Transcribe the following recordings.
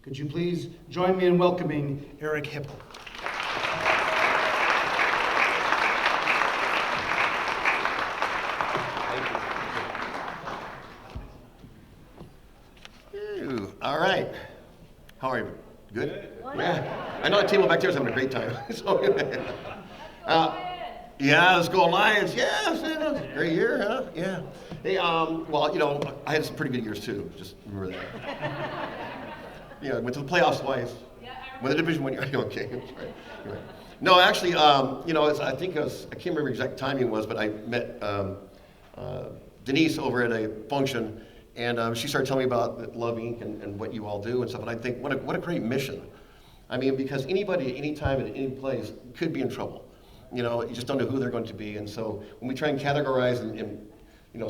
Could you please join me in welcoming Eric Hipple? All right. How are you? Good? Yeah. I know the table back there is having a great time. Yeah, let's go Lions. Yes, yeah, great year, huh? Yeah. Hey, well, I had some pretty good years too. Just remember that. Yeah, went to the playoffs twice. Won the division 1 year. Okay. Right. Right. No, actually, I can't remember exact timing was, but I met Denise over at a function. And she started telling me about Love Inc. and what you all do and stuff. And I think, what a great mission. I mean, because anybody at any time, at any place, could be in trouble. You just don't know who they're going to be. And so when we try and categorize and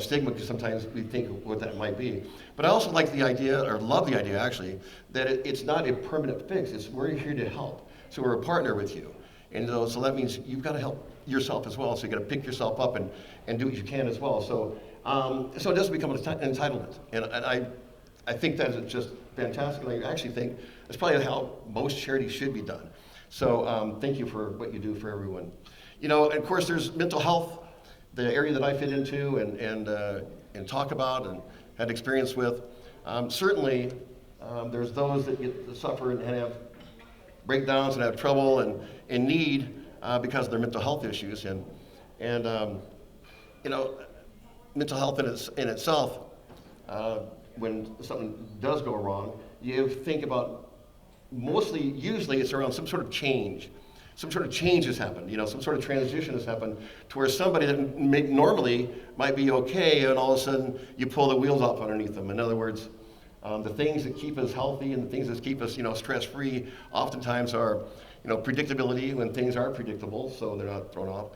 stigma, because sometimes we think what that might be. But I also like the idea, or love the idea actually, that it's not a permanent fix. We're here to help. So we're a partner with you. And so that means you've got to help yourself as well. So you've got to pick yourself up and do what you can as well. So it doesn't become an entitlement. And I think that is just fantastic. And I actually think that's probably how most charities should be done. So thank you for what you do for everyone. And of course, there's mental health, the area that I fit into and talk about and had experience with. Certainly, there's those that suffer and have breakdowns and have trouble and need because of their mental health issues. And mental health in itself, when something does go wrong, you think about usually it's around some sort of change. Some sort of change has happened, some sort of transition has happened to where somebody that normally might be okay, and all of a sudden you pull the wheels off underneath them. In other words, the things that keep us healthy and the things that keep us, stress-free, oftentimes are, predictability when things are predictable, so they're not thrown off.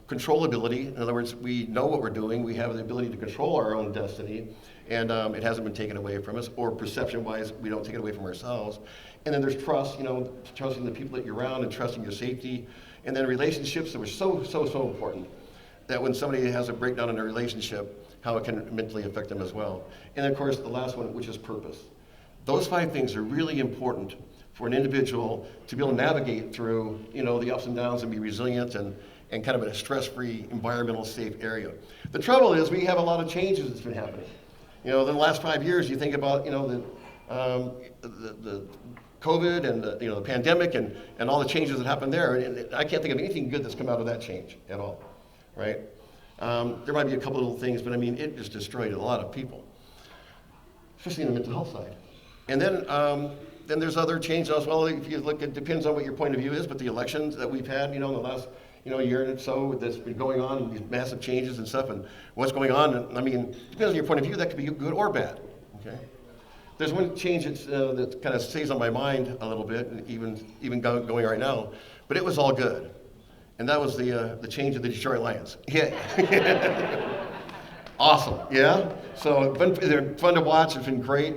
Controllability, in other words, we know what we're doing, we have the ability to control our own destiny, and it hasn't been taken away from us, or perception-wise, we don't take it away from ourselves. And then there's trust, trusting the people that you're around and trusting your safety. And then relationships that were so important, that when somebody has a breakdown in a relationship, how it can mentally affect them as well. And then, of course, the last one, which is purpose. Those 5 things are really important for an individual to be able to navigate through, the ups and downs and be resilient and kind of in a stress-free, environmental safe area. The trouble is we have a lot of changes that's been happening. In the last 5 years, you think about, the COVID and the pandemic and all the changes that happened there. And I can't think of anything good that's come out of that change at all, right? There might be a couple little things, but I mean, it just destroyed a lot of people, especially in the mental health side. And then there's other changes as well. If you look, it depends on what your point of view is, but the elections that we've had, in the last, year and so that's been going on, and these massive changes and stuff, and what's going on. And, I mean, depends on your point of view. That could be good or bad. Okay. There's one change that kind of stays on my mind a little bit, even going right now, but it was all good, and that was the change of the Detroit Lions. Yeah. Awesome. Yeah. So they're fun to watch. It's been great.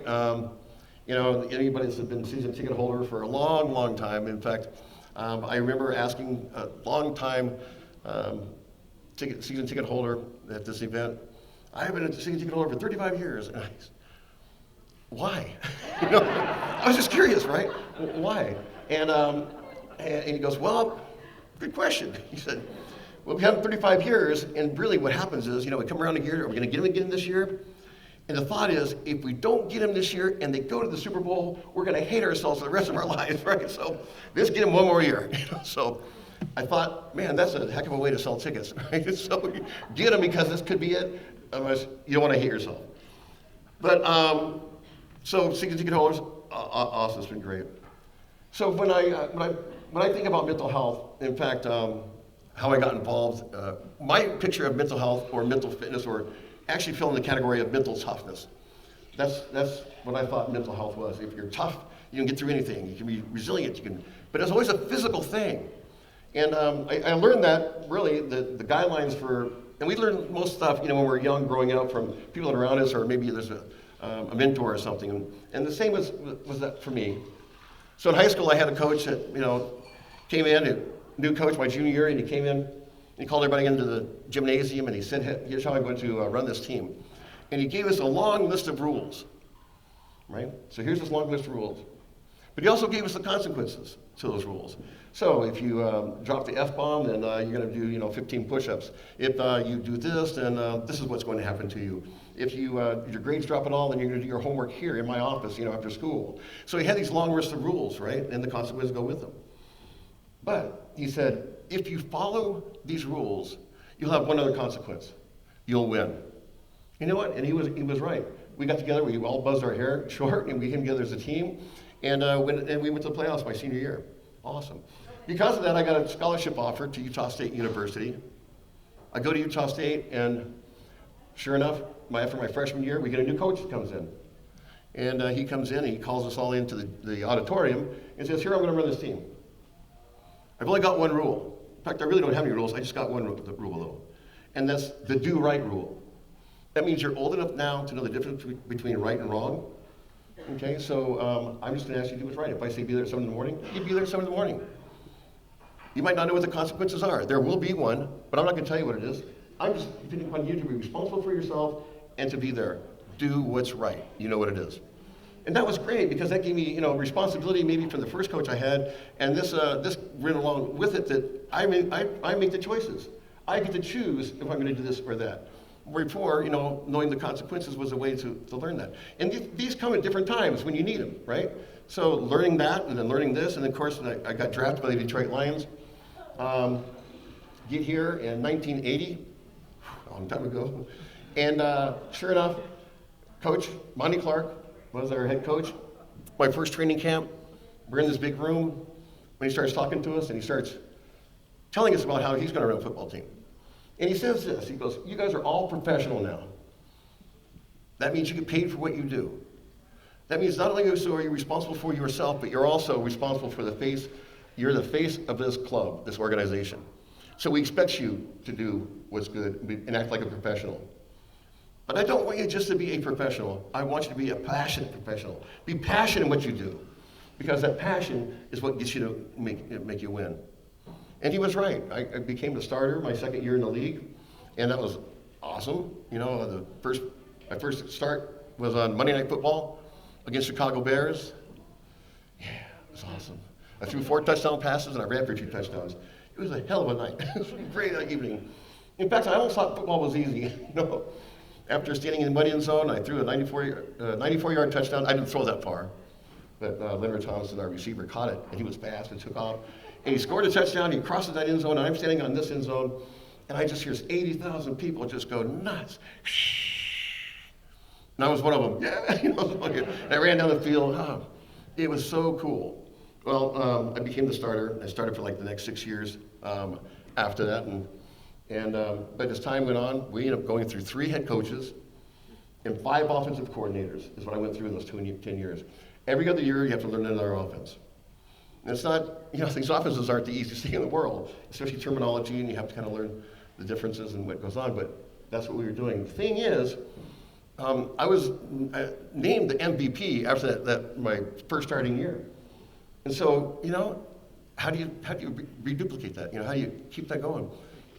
Anybody that's been a season ticket holder for a long, long time. In fact, I remember asking a long time season ticket holder at this event. I've been a season ticket holder for 35 years. And why? I was just curious, right? Why? And he goes, well, good question. He said, well, we have 35 years, and really what happens is, we come around a year, are we going to get him again this year? And the thought is, if we don't get him this year and they go to the Super Bowl, we're going to hate ourselves for the rest of our lives, right? So let's get him one more year. So I thought, man, that's a heck of a way to sell tickets, right? So get them because this could be it. Otherwise, you don't want to hate yourself. But so season ticket holders, awesome, it's been great. So when I think about mental health, in fact, how I got involved, my picture of mental health or mental fitness, or actually fell in the category of mental toughness. That's what I thought mental health was. If you're tough, you can get through anything. You can be resilient. But it's always a physical thing. And I learned that really the guidelines for, and we learn most stuff, when we're young, growing up, from people that are around us, or maybe there's a mentor or something. And the same was that for me. So in high school, I had a coach that came in, a new coach my junior year, and he came in. He called everybody into the gymnasium, and he said, here's how I'm going to run this team. And he gave us a long list of rules. right? So here's this long list of rules. But he also gave us the consequences to those rules. So if you drop the F-bomb, then you're going to do 15 push-ups. If you do this, then this is what's going to happen to you. If your grades drop at all, then you're going to do your homework here in my office, after school. So he had these long lists of rules, right? And the consequences go with them. But he said, if you follow these rules, you'll have one other consequence. You'll win. You know what? And he was right. We got together, we all buzzed our hair short, and we came together as a team, and we went to the playoffs my senior year. Awesome. Because of that, I got a scholarship offer to Utah State University. I go to Utah State, and sure enough, after my freshman year, we get a new coach that comes in. And he comes in, and he calls us all into the auditorium, and says, here, I'm going to run this team. I've only got one rule. In fact, I really don't have any rules. I just got one rule, though. And that's the do right rule. That means you're old enough now to know the difference between right and wrong. Okay, so I'm just going to ask you to do what's right. If I say be there at 7 in the morning, you be there at 7 in the morning. You might not know what the consequences are. There will be one, but I'm not going to tell you what it is. I'm just depending upon you to be responsible for yourself and to be there. Do what's right. You know what it is. And that was great because that gave me, responsibility maybe from the first coach I had, and this ran along with it that I make the choices. I get to choose if I'm going to do this or that. Before, knowing the consequences was a way to learn that. And these come at different times when you need them, right? So learning that, and then learning this, and then of course I got drafted by the Detroit Lions. Get here in 1980, a long time ago, and sure enough, Coach Monty Clark was our head coach. My first training camp, we're in this big room when he starts talking to us, and he starts telling us about how he's going to run a football team. And he says this, he goes, you guys are all professional now. That means you get paid for what you do. That means not only are you responsible for yourself, but you're also responsible for you're the face of this club, this organization. So we expect you to do what's good and act like a professional. But I don't want you just to be a professional. I want you to be a passionate professional. Be passionate in what you do. Because that passion is what gets you to make you win. And he was right. I became the starter my second year in the league, and that was awesome. My first start was on Monday Night Football against Chicago Bears. Yeah, it was awesome. I threw 4 touchdown passes, and I ran for 2 touchdowns. It was a hell of a night. It was a great evening. In fact, I almost thought football was easy. After standing in the muddy end zone, I threw a 94-yard touchdown. I didn't throw that far, but Leonard Thompson, our receiver, caught it, and he was fast and took off. And he scored a touchdown, he crosses that end zone, and I'm standing on this end zone, and I just hear 80,000 people just go nuts. And I was one of them. Yeah, and I ran down the field. Oh, it was so cool. Well, I became the starter. I started for like the next 6 years after that. But as time went on, we ended up going through 3 head coaches and 5 offensive coordinators is what I went through in those 10 years. Every other year, you have to learn another offense. And it's not, these offenses aren't the easiest thing in the world, especially terminology, and you have to kind of learn the differences and what goes on, but that's what we were doing. The thing is, I was named the MVP after that my first starting year. And so, how do you reduplicate that? How do you keep that going?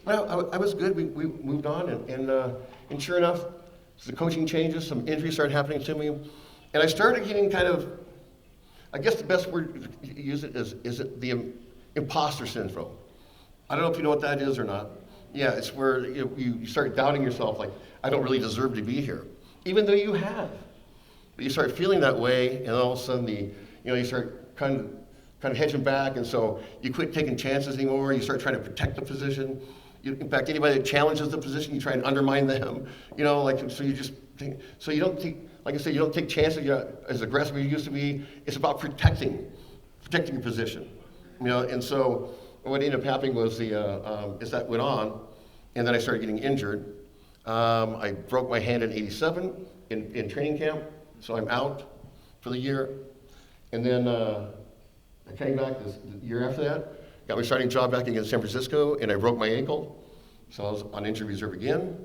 Well, I was good. We moved on, and sure enough, the coaching changes, some injuries started happening to me, and I started getting kind of, I guess the best word to use it is the imposter syndrome. I don't know if you know what that is or not. Yeah, it's where you start doubting yourself, like, I don't really deserve to be here, even though you have. But you start feeling that way, and all of a sudden you start kind of hedging back, and so you quit taking chances anymore. You start trying to protect the position. In fact, anybody that challenges the position, you try and undermine them. So you just think, so you don't take, like I said, you don't take chances. You're not as aggressive as you used to be. It's about protecting your position. And so what ended up happening was as that went on, and then I started getting injured. I broke my hand in '87 in training camp, so I'm out for the year. And then I came back the year after that, got my starting job back against San Francisco, and I broke my ankle, so I was on injury reserve again.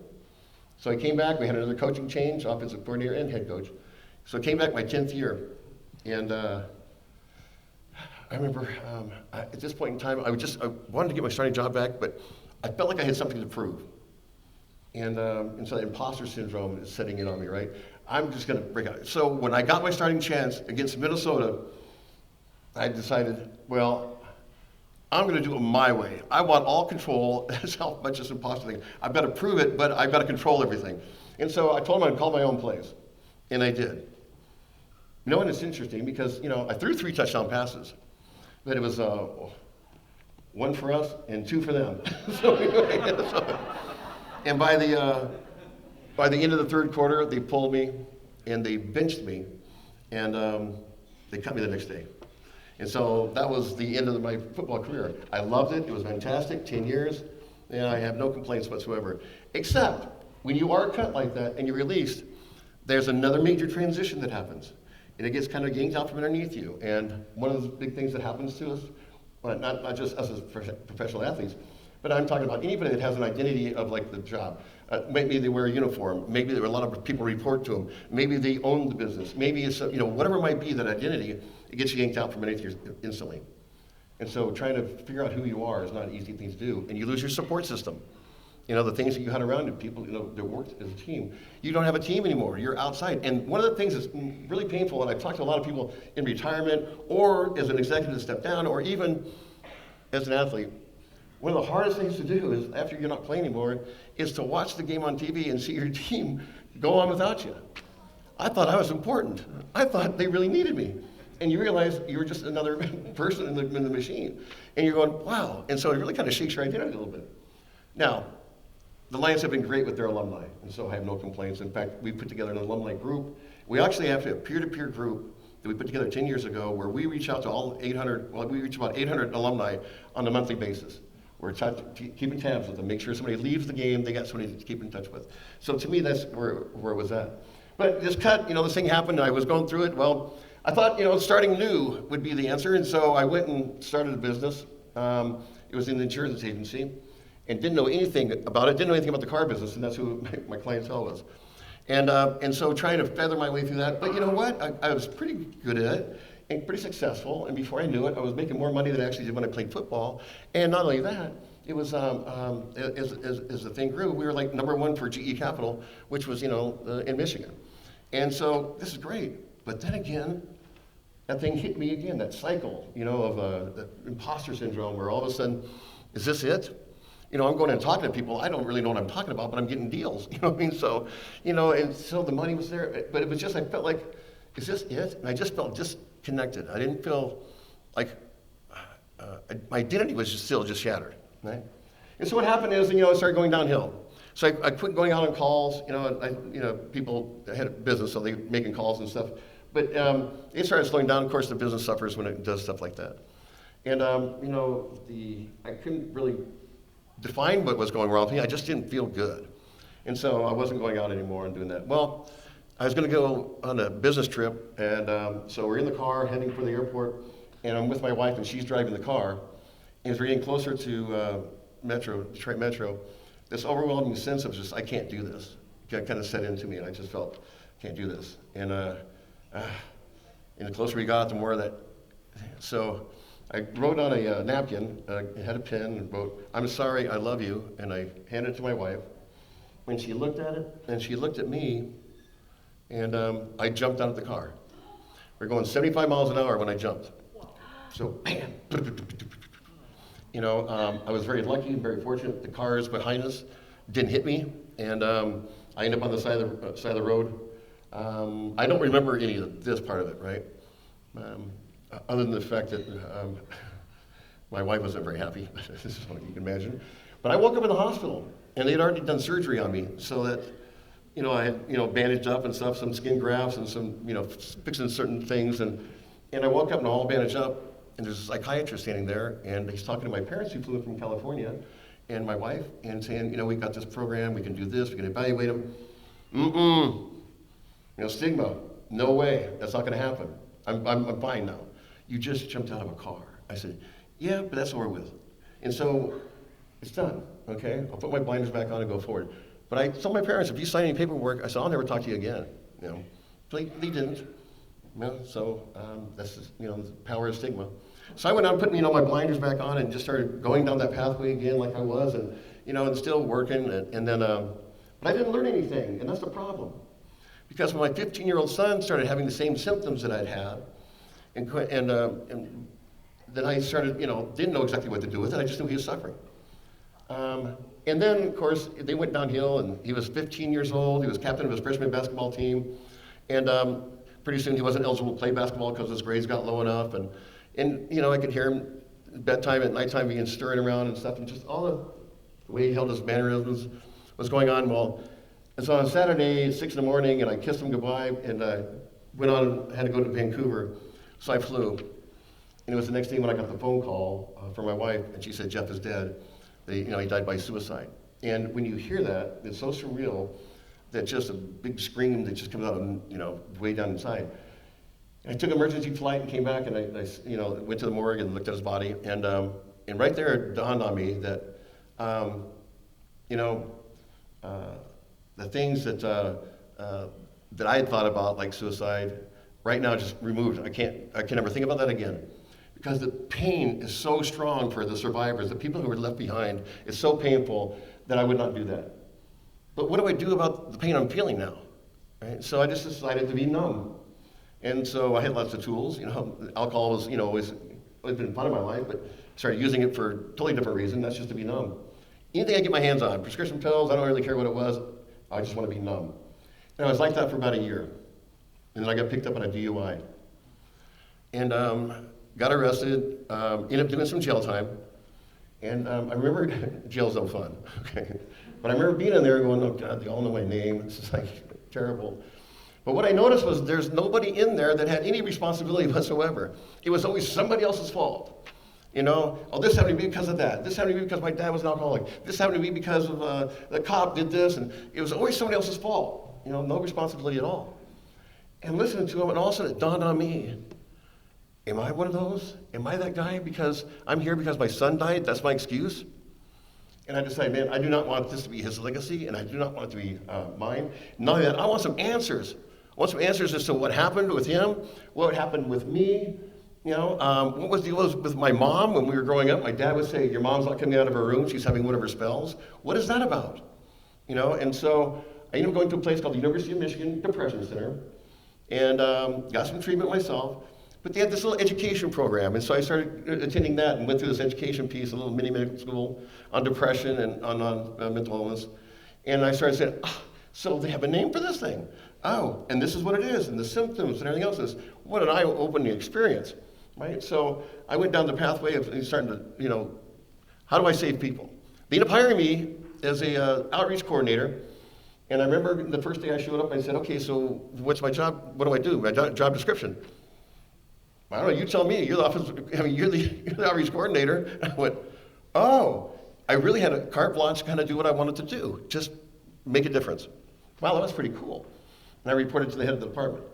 So I came back, we had another coaching change, offensive coordinator and head coach. So I came back my 10th year, and I remember at this point in time, I wanted to get my starting job back, but I felt like I had something to prove. And so the imposter syndrome is setting in on me, right? I'm just going to break out. So when I got my starting chance against Minnesota, I decided, well, I'm going to do it my way. I want all control as much as possible. I've got to prove it, but I've got to control everything. And so I told him I'd call my own plays, and I did. You know, and it's interesting because, I threw 3 touchdown passes, but it was one for us and 2 for them. And by the end of the third quarter, they pulled me and they benched me, and they cut me the next day. And so that was the end of my football career. I loved it. It was fantastic, 10 years, and I have no complaints whatsoever. Except when you are cut like that and you're released, there's another major transition that happens. And it gets kind of yanked out from underneath you. And one of the big things that happens to us, well, not just us as professional athletes, but I'm talking about anybody that has an identity of like the job. Maybe they wear a uniform. Maybe there are a lot of people report to them. Maybe they own the business. Maybe it's, whatever it might be, that identity, it gets yanked out from underneath you instantly. And so trying to figure out who you are is not an easy thing to do. And you lose your support system. The things that you had around you, people, that worked as a team. You don't have a team anymore. You're outside. And one of the things that's really painful, and I've talked to a lot of people in retirement or as an executive step down or even as an athlete, one of the hardest things to do is, after you're not playing anymore, is to watch the game on TV and see your team go on without you. I thought I was important. I thought they really needed me. And you realize you were just another person in the machine. And you're going, wow. And so it really kind of shakes your identity a little bit. Now, the Lions have been great with their alumni, and so I have no complaints. In fact, we put together an alumni group. We actually have a peer-to-peer group that we put together 10 years ago where we reach out to we reach about 800 alumni on a monthly basis. We're keeping tabs with them, make sure somebody leaves the game, they got somebody to keep in touch with. So to me, that's where it was at. But this cut, this thing happened, I was going through it. Well, I thought, starting new would be the answer, and so I went and started a business. It was in the insurance agency, and didn't know anything about it, didn't know anything about the car business, and that's who my clientele was. And so trying to feather my way through that, but you know what? I was pretty good at it, and pretty successful, and before I knew it, I was making more money than I actually did when I played football. And not only that, it was, as the thing grew, we were like #1 for GE Capital, which was, in Michigan. And so this is great, but then again, that thing hit me again, that cycle, of the imposter syndrome, where all of a sudden, is this it? I'm going and talking to people, I don't really know what I'm talking about, but I'm getting deals, you know what I mean? So, and so the money was there, but it was just, I felt like, is this it? And I just felt disconnected. I didn't feel like, my identity was still shattered, right? And so what happened is, it started going downhill. So I quit going out on calls, people had a business, so they were making calls and stuff. But it started slowing down. Of course, the business suffers when it does stuff like that. And, I couldn't really define what was going wrong with me. I just didn't feel good. And so I wasn't going out anymore and doing that. Well, I was going to go on a business trip, and so we're in the car heading for the airport, and I'm with my wife, and she's driving the car. And as we're getting closer to Detroit Metro, this overwhelming sense of just, I can't do this, kind of set into me, and I just felt, can't do this. And the closer we got, the more that, so I wrote on a napkin, had a pen, and wrote, "I'm sorry, I love you," and I handed it to my wife. When she looked at it, and she looked at me, and I jumped out of the car. We're going 75 miles an hour when I jumped. So, bam! I was very lucky and very fortunate. The cars behind us didn't hit me, and I ended up on the side of the road. I don't remember any of this part of it, right? Other than the fact that my wife wasn't very happy. This is what you can imagine. But I woke up in the hospital, and they'd already done surgery on me, so that, I had, bandaged up and stuff, some skin grafts and some, fixing certain things. And I woke up and all bandaged up, and there's a psychiatrist standing there, and he's talking to my parents who flew in from California, and my wife, and saying, we got this program, we can do this, we can evaluate them. Stigma, no way, that's not going to happen. I'm fine now. You just jumped out of a car. I said, yeah, but that's over with. And so it's done, okay? I'll put my blinders back on and go forward. But I told my parents, if you sign any paperwork, I said, I'll never talk to you again. They didn't. So that's just, the power of stigma. So I went out and put, my blinders back on and just started going down that pathway again like I was, and, and still working. And then, but I didn't learn anything, and that's the problem. Because when my 15-year-old son started having the same symptoms that I'd had, and then I started, didn't know exactly what to do with it. I just knew he was suffering. And then, of course, they went downhill, and he was 15 years old. He was captain of his freshman basketball team. And pretty soon he wasn't eligible to play basketball because his grades got low enough. And I could hear him at bedtime, at nighttime, being stirring around and stuff. And just all the way he held his mannerisms was going on. And so on Saturday, 6 in the morning, and I kissed him goodbye, and I went on, had to go to Vancouver. So I flew. And it was the next day when I got the phone call from my wife, and she said, Jeff is dead. He died by suicide. And when you hear that, it's so surreal that just a big scream that just comes out of, way down inside. I took an emergency flight and came back, and I went to the morgue and looked at his body. And right there it dawned on me that, the things that I had thought about, like suicide, right now just removed. I can never think about that again. Because the pain is so strong for the survivors, the people who were left behind, it's so painful that I would not do that. But what do I do about the pain I'm feeling now? Right? So I just decided to be numb. And so I had lots of tools. Alcohol was, always been fun in my life, but I started using it for a totally different reason. That's just to be numb. Anything I get my hands on, prescription pills, I don't really care what it was. I just want to be numb. And I was like that for about a year. And then I got picked up on a DUI. And got arrested, ended up doing some jail time. And I remember, jail's no fun, okay? But I remember being in there going, oh God, they all know my name. This is like terrible. But what I noticed was there's nobody in there that had any responsibility whatsoever. It was always somebody else's fault. Oh, this happened to me because of that. This happened to me because my dad was an alcoholic. This happened to me because of the cop did this. And it was always somebody else's fault. No responsibility at all. And listening to him, and all of a sudden it dawned on me, am I one of those? Am I that guy because I'm here because my son died? That's my excuse? And I decided, man, I do not want this to be his legacy, and I do not want it to be mine. Not only that, I want some answers. I want some answers as to what happened with him, what happened with me. What was the deal with my mom when we were growing up? My dad would say, your mom's not coming out of her room. She's having one of her spells. What is that about? And so I ended up going to a place called the University of Michigan Depression Center and got some treatment myself. But they had this little education program, and so I started attending that and went through this education piece, a little mini medical school on depression and on mental illness. And I started saying, so they have a name for this thing. Oh, and this is what it is, and the symptoms and everything else is. What an eye-opening experience, right? So I went down the pathway of starting to, how do I save people? They ended up hiring me as a outreach coordinator. And I remember the first day I showed up, I said, okay, so what's my job? What do I do? My job description. I don't know, you tell me, you're the outreach coordinator. I went, oh, I really had a carte blanche to kind of do what I wanted to do, just make a difference. Wow, that was pretty cool. And I reported to the head of the department.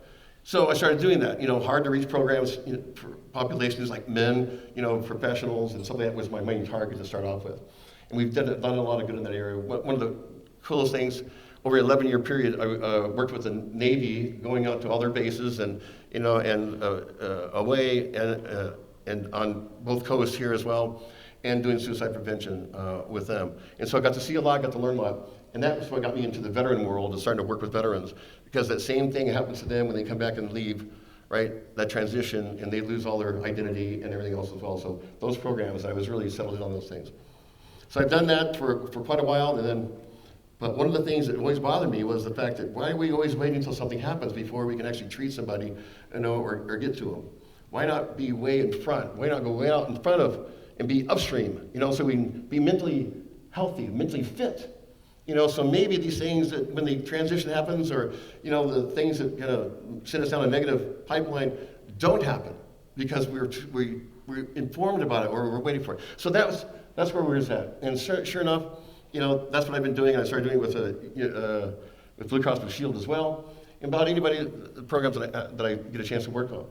So I started doing that, hard to reach programs for populations like men, professionals, and something that was my main target to start off with. And we've done a lot of good in that area. One of the coolest things, over an 11-year period, I worked with the Navy, going out to all their bases and away and on both coasts here as well, and doing suicide prevention with them. And so I got to see a lot, got to learn a lot, and that's what got me into the veteran world and starting to work with veterans, because that same thing happens to them when they come back and leave, right? That transition, and they lose all their identity and everything else as well. So those programs, I was really settled in on those things. So I've done that for quite a while, but one of the things that always bothered me was the fact that why are we always waiting until something happens before we can actually treat somebody, or get to them? Why not be way in front? Why not go way out in front of and be upstream, so we can be mentally healthy, mentally fit? So maybe these things that when the transition happens, or, the things that send us down a negative pipeline don't happen because we're informed about it, or we're waiting for it. So that's where we're at. And sure enough, that's what I've been doing. I started doing it with Blue Cross Blue Shield as well, and about anybody, the programs that I get a chance to work on.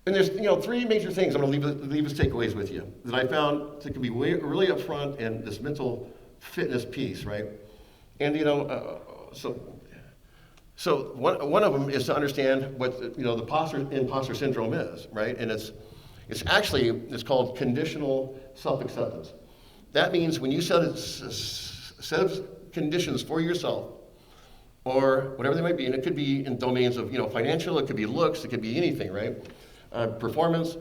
And there's three major things I'm going to leave as takeaways with you that I found that can be really upfront in this mental fitness piece, right? And so one of them is to understand what the imposter syndrome is, right? And it's called conditional self-acceptance. That means when you set of conditions for yourself, or whatever they might be. And it could be in domains of, financial, it could be looks, it could be anything, right? Performance.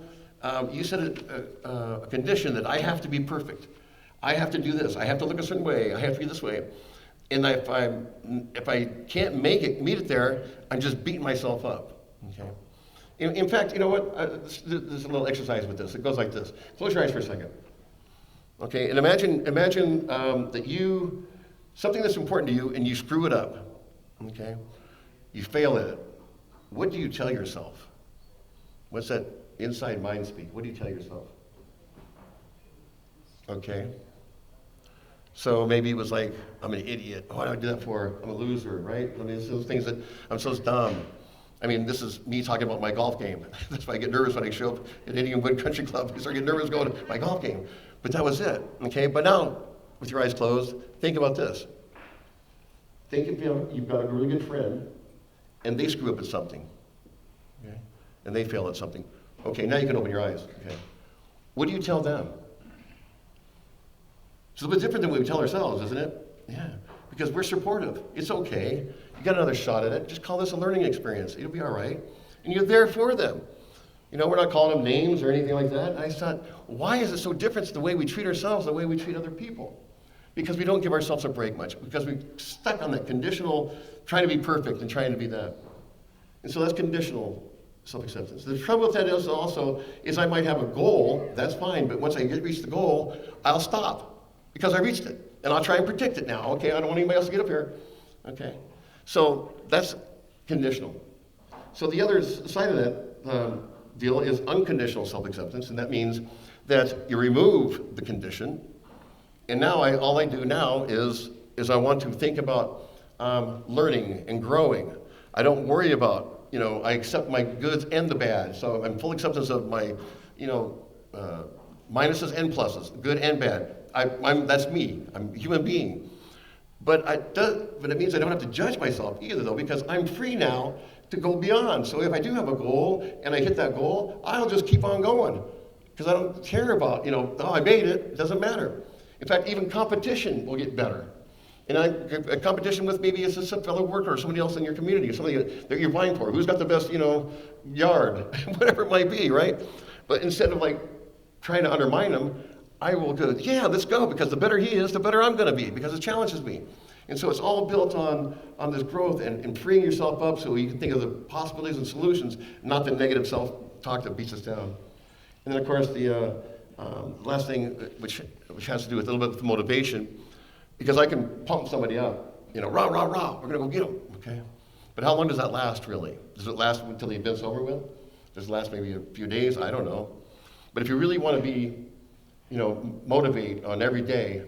You set a condition that I have to be perfect. I have to do this. I have to look a certain way. I have to be this way. And if I can't meet it there, I'm just beating myself up. Okay. In fact, you know what? There's a little exercise with this. It goes like this. Close your eyes for a second. Okay, and imagine that something that's important to you, and you screw it up. Okay, you fail at it. What do you tell yourself? What's that inside mind speak? What do you tell yourself? Okay. So maybe it was like, I'm an idiot. Why do I do that for? I'm a loser, right? I mean, it's those things that I'm so dumb. I mean, this is me talking about my golf game. That's why I get nervous when I show up at Indian Wood Country Club. I start getting nervous going to my golf game. But that was it, okay? But now, with your eyes closed, think about this. Think if you've got a really good friend, and they screw up at something, okay? And they fail at something. Okay, now you can open your eyes, okay? What do you tell them? It's a little bit different than what we tell ourselves, isn't it? Yeah, because we're supportive. It's okay. You got another shot at it. Just call this a learning experience. It'll be all right. And you're there for them. We're not calling them names or anything like that. And I thought, why is it so different the way we treat ourselves, the way we treat other people? Because we don't give ourselves a break much. Because we're stuck on that conditional, trying to be perfect and trying to be that. And so that's conditional self-acceptance. The trouble with that is I might have a goal, that's fine, but once I reach the goal, I'll stop. Because I reached it, and I'll try and predict it now. Okay, I don't want anybody else to get up here. Okay, so that's conditional. So the other side of that deal is unconditional self-acceptance, and that means that you remove the condition, and now all I do now is I want to think about learning and growing. I don't worry about, I accept my goods and the bad. So I'm full acceptance of my, minuses and pluses, good and bad. That's me. I'm a human being. But it means I don't have to judge myself either, though, because I'm free now to go beyond. So if I do have a goal and I hit that goal, I'll just keep on going because I don't care about, I made it. It doesn't matter. In fact, even competition will get better. And a competition with maybe it's a fellow worker or somebody else in your community, or somebody that you're vying for. Who's got the best, yard, whatever it might be, right? But instead of trying to undermine them, I will go, yeah, let's go, because the better he is, the better I'm going to be, because it challenges me. And so it's all built on this growth and freeing yourself up so you can think of the possibilities and solutions, not the negative self-talk that beats us down. And then, of course, the last thing, which has to do with a little bit with motivation, because I can pump somebody up, rah, rah, rah, we're going to go get them, okay? But how long does that last, really? Does it last until the event's over with? Does it last maybe a few days? I don't know. But if you really want to be motivate on every day,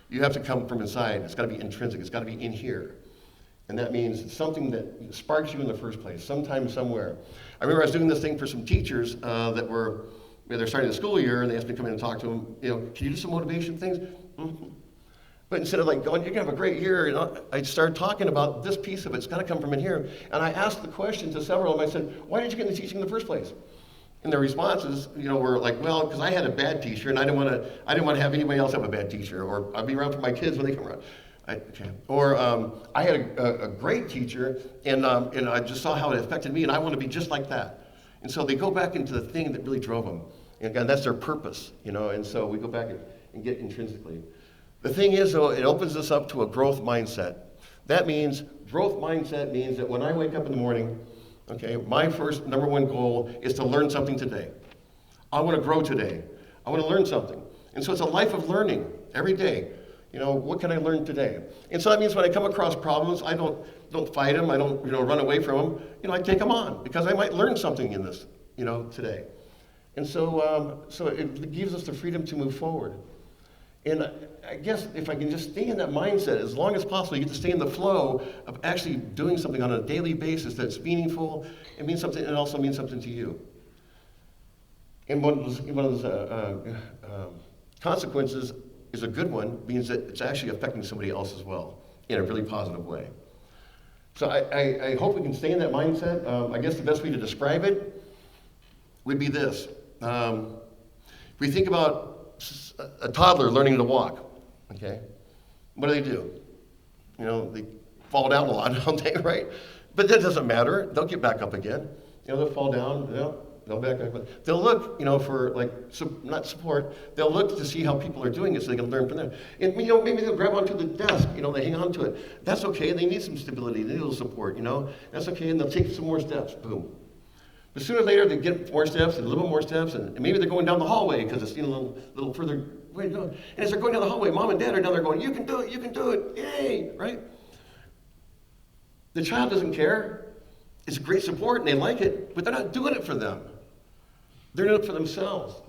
you have to come from inside. It's got to be intrinsic. It's got to be in here. And that means it's something that sparks you in the first place, sometime, somewhere. I remember I was doing this thing for some teachers they're starting the school year, and they asked me to come in and talk to them, can you do some motivation things? Mm-hmm. But instead of going, you're going to have a great year, I started talking about this piece of it. It's got to come from in here. And I asked the question to several of them. I said, why did you get into teaching in the first place? And their responses, were like, well, because I had a bad teacher, and I didn't want to have anybody else have a bad teacher, or I'd be around for my kids when they come around. I had a great teacher, and I just saw how it affected me, and I want to be just like that. And so they go back into the thing that really drove them, and again, that's their purpose, And so we go back and get intrinsically. The thing is, though, it opens us up to a growth mindset. That means growth mindset means that when I wake up in the morning. Okay, my first number one goal is to learn something today. I want to grow today. I want to learn something. And so it's a life of learning every day. What can I learn today? And so that means when I come across problems, I don't fight them. I don't, run away from them. I take them on because I might learn something in this, today. And so it gives us the freedom to move forward. And I guess if I can just stay in that mindset as long as possible, you get to stay in the flow of actually doing something on a daily basis that's meaningful, it means something, and it also means something to you. And one of those consequences is a good one, means that it's actually affecting somebody else as well in a really positive way. So I hope we can stay in that mindset. I guess the best way to describe it would be this. If we think about a toddler learning to walk, okay? What do? They fall down a lot, don't they, right? But that doesn't matter. They'll get back up again. They'll fall down. They'll back up. They'll look, for like, not support. They'll look to see how people are doing it so they can learn from them. And maybe they'll grab onto the desk. They hang on to it. That's okay. They need some stability. They need a little support. That's okay. And they'll take some more steps. Boom. But sooner or later, they get more steps and a little bit more steps, and maybe they're going down the hallway because it's a little further way to go. And as they're going down the hallway, mom and dad are down there going, "You can do it. You can do it. Yay!" Right? The child doesn't care. It's a great support, and they like it, but they're not doing it for them. They're doing it for themselves,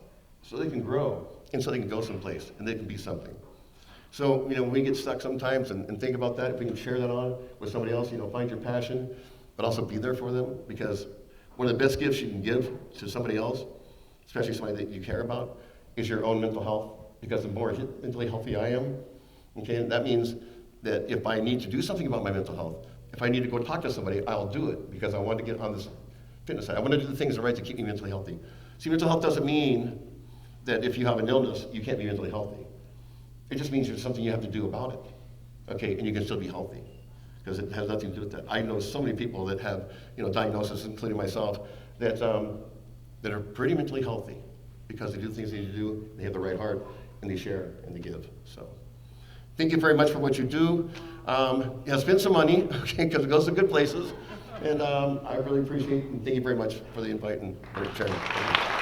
so they can grow, and so they can go someplace, and they can be something. So, we get stuck sometimes and think about that. If we can share that on with somebody else, find your passion, but also be there for them, because one of the best gifts you can give to somebody else, especially somebody that you care about, is your own mental health, because the more mentally healthy I am, okay, that means that if I need to do something about my mental health, if I need to go talk to somebody, I'll do it, because I want to get on this fitness side. I want to do the things that are right to keep me mentally healthy. See, mental health doesn't mean that if you have an illness, you can't be mentally healthy. It just means there's something you have to do about it, okay, and you can still be healthy, because it has nothing to do with that. I know so many people that have, diagnoses, including myself, that are pretty mentally healthy, because they do things they need to do, they have the right heart, and they share, and they give, so. Thank you very much for what you do. Spend some money, okay, because it goes to good places. And I really appreciate and thank you very much for the invite and for sharing.